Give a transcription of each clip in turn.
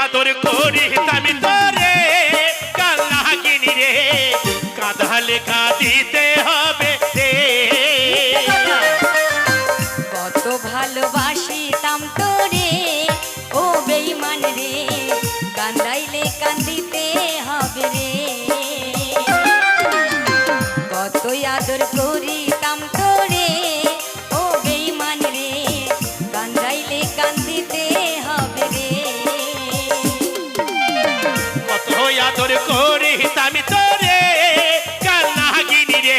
আদর করি আমি তোরে কাল নাগিনী রে, কাঁদালে কাঁদিতে হবে রে। কত ভালোবাসিতাম তোরে ও বেঈমান রে, কান্দাইলে কান্দিতে হবে রে। কতই আদর করিতাম তোরে ও বেঈমান রে, কান্দাইলে কান্দিতে হবে রে। আদর করি আমি তোরে কাল নাগিনী রে,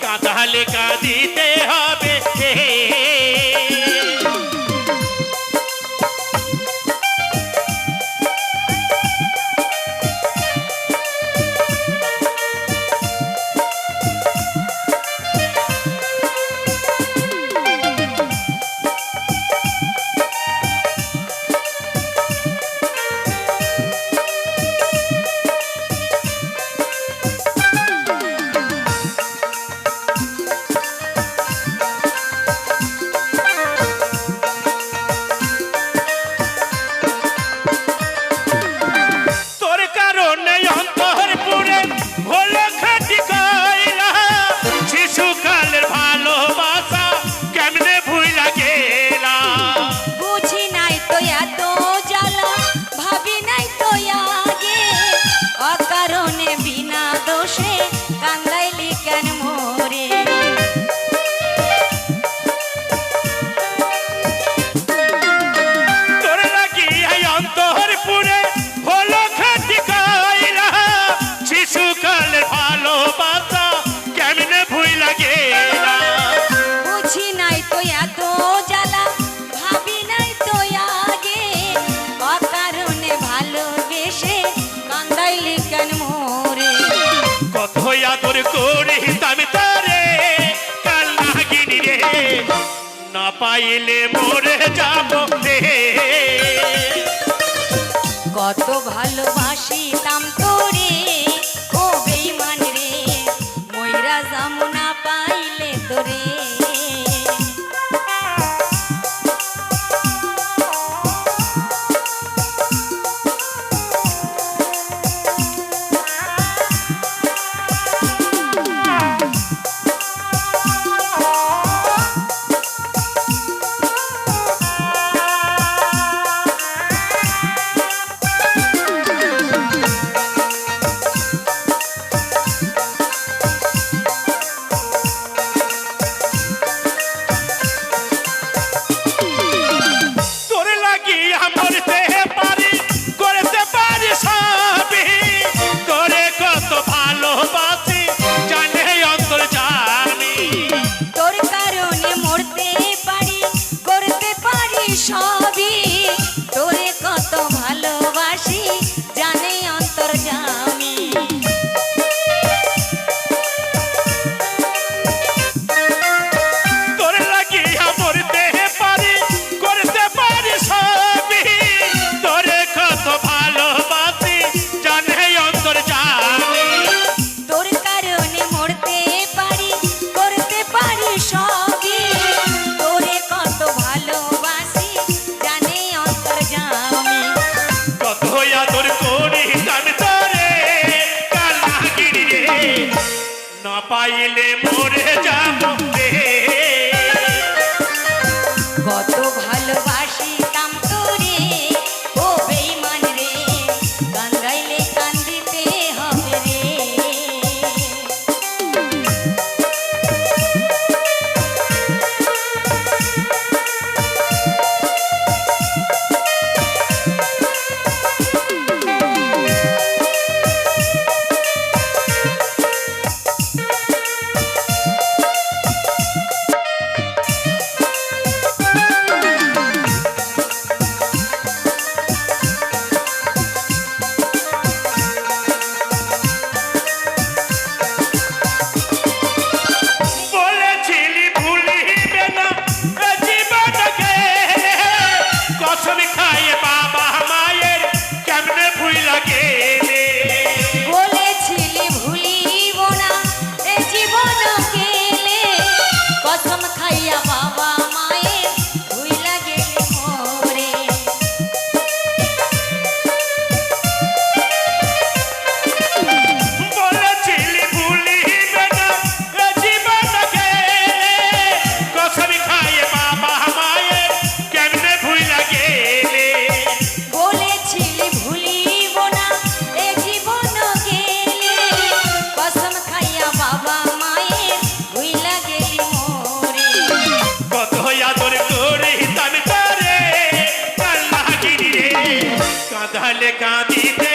কাঁদালে কাঁদিতে হবে রে। আদর করি আমি তোরে কাল নাগিনী রে, না পাইলে মরে যাব রে। কত ভালোবাসিতাম তোরে ও বেঈমান রে, মইরা যামু না পাইলে তোরে। পাইলে মরে যাব রে। কত ভালোবাসিতাম তোরে ও বেঈমান রে, কান্দাইলে কান্দিতে হবে রে। কসম খাইয়ে বাবা মায়ের কেমনে ভুইলা গেলে বলেছিলি ভুলিব না এ জীবন গেলে কসম খাইয়া বাবা মায়ের ভুইলা গেলে মোরে বলেছিলি ভুলিবে না এ জীবন গেলে কসম খাইয়ে বাবা মায়ের কেমনে ভুইলা গেলে বলেছিলি ভুলিব না এ জীবন গেলে কসম খাইয়া বাবা মায়ের ভুইলা গেলি মোরে কত আদর করে তার তারে কাল লাগিনি রে কাঁদালে কাঁদিতে